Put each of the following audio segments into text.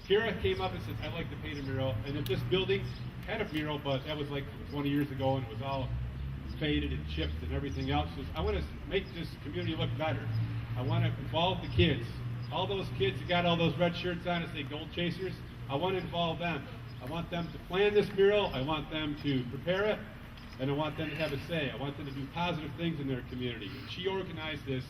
Kyra came up and said, I'd like to paint a mural. And if this building had a mural, but that was like 20 years ago and it was all faded and chipped and everything else. She says, I want to make this community look better. I want to involve the kids. All those kids that got all those red shirts on and say Gold Chasers, I want to involve them. I want them to plan this mural. I want them to prepare it. And I want them to have a say. I want them to do positive things in their community. And she organized this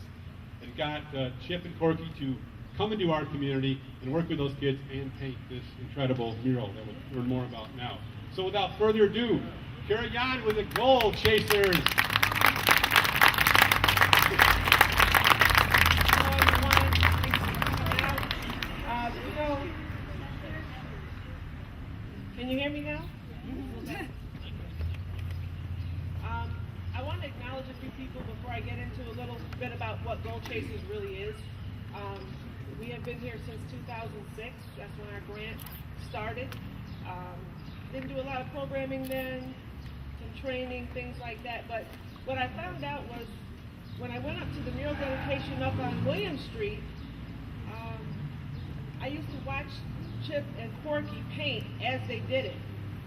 and got Chip and Corky to come into our community and work with those kids and paint this incredible mural that we'll learn more about now. So without further ado, Kyra Yon with the Gold Chasers. Can you hear me now? I want to acknowledge a few people before I get into a little bit about what Gold Chasers really is. We have been here since 2006. That's when our grant started. Didn't do a lot of programming then, some training, things like that. But what I found out was when I went up to the mural dedication up on William Street, I used to watch Chip and Corky paint as they did it.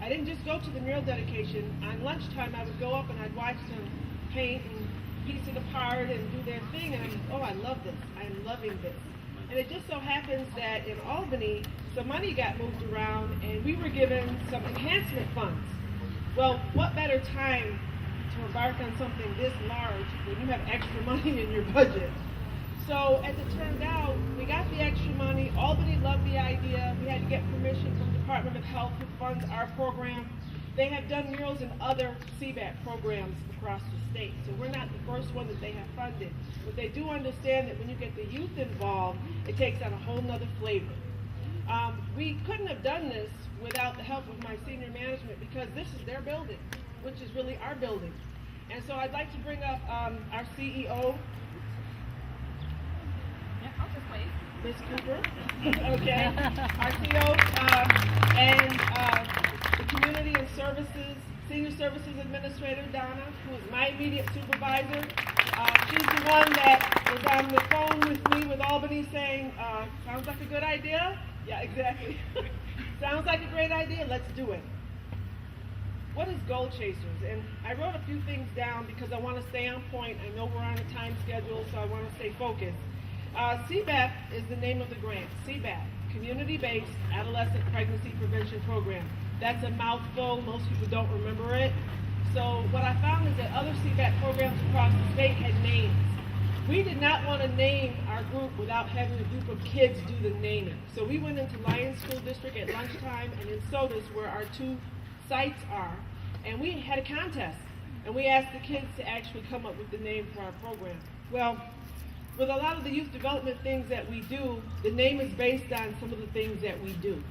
I didn't just go to the mural dedication. On lunchtime, I would go up and I'd watch them paint and piece it apart and do their thing. And I'm, oh, I love this. I'm loving this. And it just so happens that in Albany, some money got moved around and we were given some enhancement funds. Well, what better time to embark on something this large when you have extra money in your budget? So as it turned out, we got the extra money. Albany loved the idea. We had to get permission from the Department of Health, who funds our program. They have done murals in other CBAT programs across the state. So we're not the first one that they have funded. But they do understand that when you get the youth involved, it takes on a whole nother flavor. We couldn't have done this without the help of my senior management because this is their building, which is really our building. And so I'd like to bring up our CEO, Ms. Cooper, okay, our CEO, and the Community and Services, Senior Services Administrator, Donna, who is my immediate supervisor. She's the one that was on the phone with me with Albany saying, sounds like a good idea? Yeah, exactly. Sounds like a great idea, let's do it. What is Gold Chasers? And I wrote a few things down because I want to stay on point. I know we're on a time schedule, so I want to stay focused. CBAP is the name of the grant. CBAP, Community-Based Adolescent Pregnancy Prevention Program. That's a mouthful. Most people don't remember it. So what I found is that other CBAP programs across the state had names. We did not want to name our group without having a group of kids do the naming. So we went into Lyons School District at lunchtime and in Sodas, where our two sites are, and we had a contest. And we asked the kids to actually come up with the name for our program. Well, with a lot of the youth development things that we do, the name is based on some of the things that we do.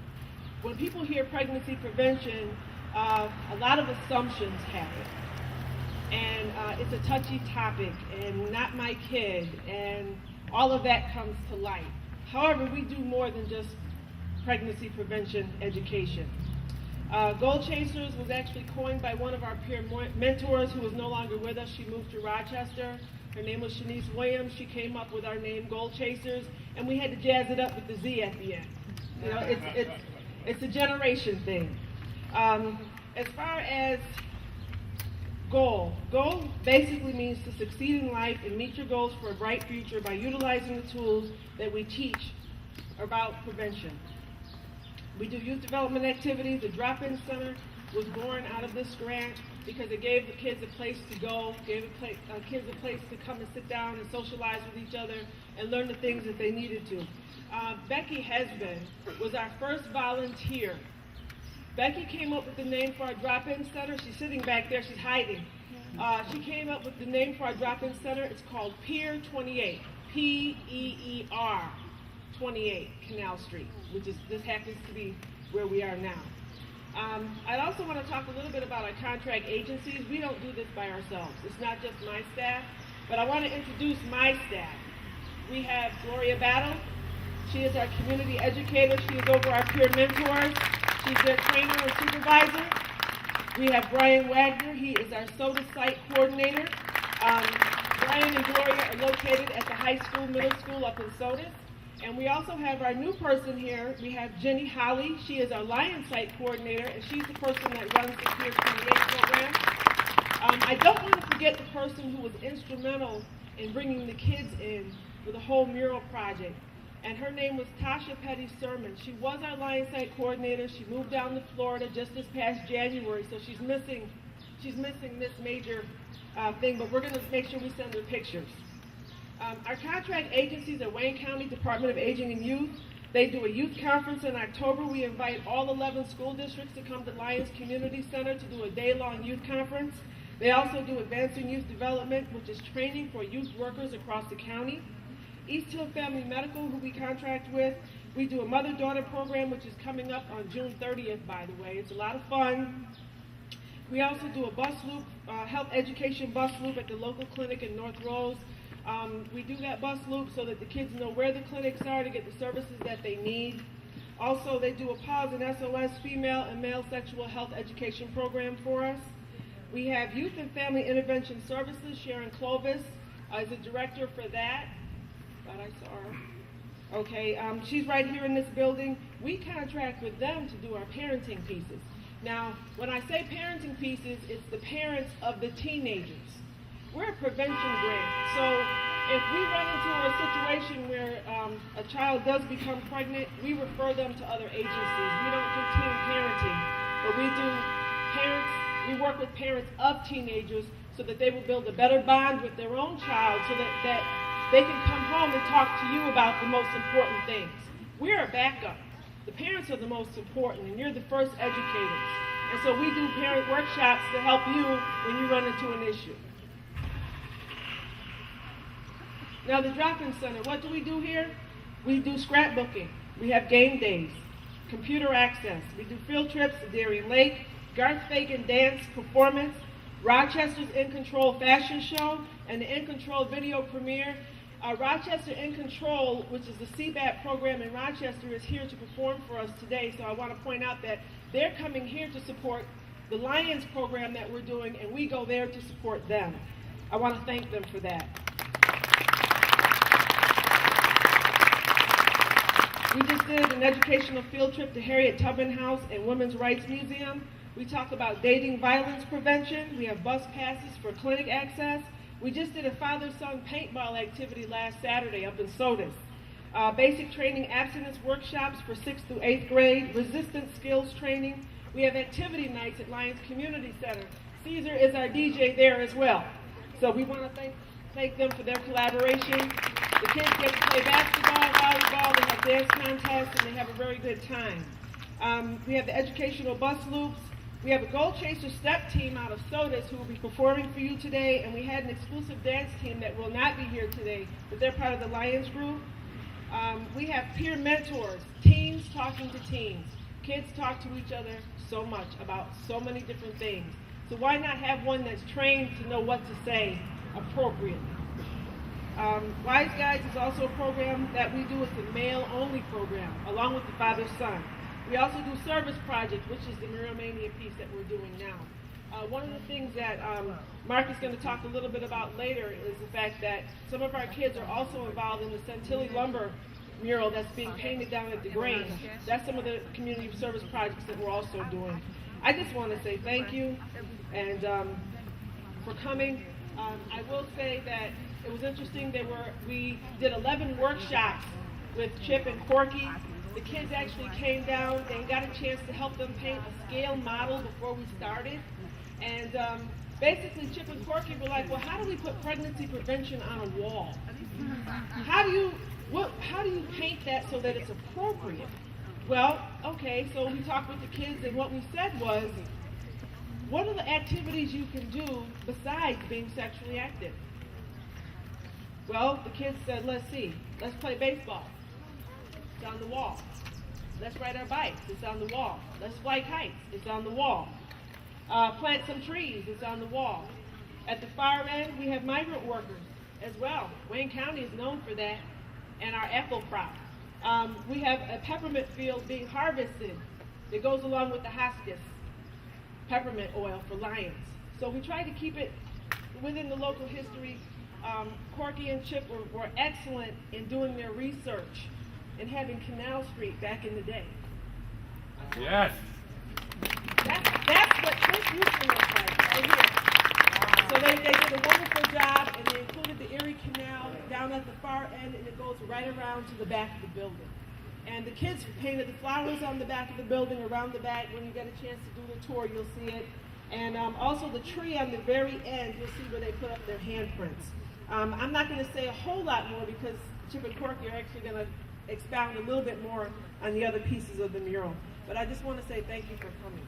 When people hear pregnancy prevention, a lot of assumptions happen. And it's a touchy topic, and not my kid, and all of that comes to light. However, we do more than just pregnancy prevention education. Gold Chasers was actually coined by one of our peer mentors who is no longer with us. She moved to Rochester. Her name was Shanice Williams. She came up with our name, Gold Chasers, and we had to jazz it up with the Z at the end. You know, it's a generation thing. As far as goal basically means to succeed in life and meet your goals for a bright future by utilizing the tools that we teach about prevention. We do youth development activities. The Drop-In Center was born out of this grant because it gave the kids a place to go, gave the kids a place to come and sit down and socialize with each other and learn the things that they needed to. Becky Hesben was our first volunteer. Becky came up with the name for our Drop-In Center. She's sitting back there, she's hiding. She came up with the name for our Drop-In Center. It's called Peer 28, P-E-E-R 28, Canal Street, which is, this happens to be where we are now. I'd also want to talk a little bit about our contract agencies. We don't do this by ourselves. It's not just my staff, but I want to introduce my staff. We have Gloria Battle. She is our community educator. She is over our peer mentors. She's their trainer and supervisor. We have Brian Wagner. He is our SOTA site coordinator. Brian and Gloria are located at the high school, middle school up in Sodas. And we also have our new person here. We have Jenny Holly. She is our Lion Site Coordinator, and she's the person that runs the Peer 28 program. I don't want to forget the person who was instrumental in bringing the kids in for the whole mural project. And her name was Tasha Petty Sermon. She was our Lion Site Coordinator. She moved down to Florida just this past January, so she's missing this major thing, but we're going to make sure we send her pictures. Our contract agencies are Wayne County Department of Aging and Youth. They do a youth conference in October. We invite all 11 school districts to come to Lions Community Center to do a day-long youth conference. They also do Advancing Youth Development, which is training for youth workers across the county. East Hill Family Medical, who we contract with, we do a mother-daughter program, which is coming up on June 30th, by the way. It's a lot of fun. We also do a bus loop, health education bus loop at the local clinic in North Rose. We do that bus loop so that the kids know where the clinics are to get the services that they need. Also, they do a PAWS and SOS female and male sexual health education program for us. We have Youth and Family Intervention Services. Sharon Clovis is the director for that. Thought I saw her. Okay, she's right here in this building. We contract with them to do our parenting pieces. Now, when I say parenting pieces, it's the parents of the teenagers. We're a prevention grant, so if we run into a situation where a child does become pregnant, we refer them to other agencies. We don't do teen parenting, but we work with parents of teenagers so that they will build a better bond with their own child so that they can come home and talk to you about the most important things. We're a backup. The parents are the most important, and you're the first educators. And so we do parent workshops to help you when you run into an issue. Now the drop-in center, what do we do here? We do scrapbooking. We have game days, computer access. We do field trips to Darien Lake, Garth Fagan dance performance, Rochester's In Control fashion show, and the In Control video premiere. Rochester In Control, which is the CBAT program in Rochester, is here to perform for us today. So I want to point out that they're coming here to support the Lions program that we're doing, and we go there to support them. I want to thank them for that. We just did an educational field trip to Harriet Tubman House and Women's Rights Museum. We talk about dating violence prevention. We have bus passes for clinic access. We just did a father-son paintball activity last Saturday up in Sodas. Basic training abstinence workshops for 6th through 8th grade, resistance skills training. We have activity nights at Lions Community Center. Caesar is our DJ there as well. So we want to thank them for their collaboration. The kids get to play basketball, volleyball, they have dance contests, and they have a very good time. We have the educational bus loops. We have a Gold Chaser step team out of Sodas who will be performing for you today, and we had an exclusive dance team that will not be here today, but they're part of the Lions group. We have peer mentors, teens talking to teens. Kids talk to each other so much about so many different things. So why not have one that's trained to know what to say appropriately? Wise Guys is also a program that we do. It's a male-only program, along with the father-son. We also do service projects, which is the Muromania piece that we're doing now. One of the things that Mark is going to talk a little bit about later is the fact that some of our kids are also involved in the Centilli Lumber mural that's being painted down at the Grange. That's some of the community service projects that we're also doing. I just want to say thank you and for coming. I will say that it was interesting. We did 11 workshops with Chip and Corky. The kids actually came down. They got a chance to help them paint a scale model before we started. And basically, Chip and Corky were like, well, how do we put pregnancy prevention on a wall? How do you paint that so that it's appropriate? Well, okay, so we talked with the kids, and what we said was, what are the activities you can do besides being sexually active? Well, the kids said, let's see. Let's play baseball. It's on the wall. Let's ride our bikes. It's on the wall. Let's fly kites. It's on the wall. Plant some trees. It's on the wall. At the far end, we have migrant workers as well. Wayne County is known for that, and our apple crop. We have a peppermint field being harvested that goes along with the hibiscus peppermint oil for Lions. So we try to keep it within the local history. Corky and Chip were excellent in doing their research and having Canal Street back in the day. Yes. That's what this used to look like right here. So they did a wonderful job, and they included the Erie Canal down at the far end, and it goes right around to the back of the building. And the kids painted the flowers on the back of the building, around the back. When you get a chance to do the tour, you'll see it. And also the tree on the very end, you'll see where they put up their handprints. I'm not going to say a whole lot more because Chip and Corky are actually going to expound a little bit more on the other pieces of the mural. But I just want to say thank you for coming.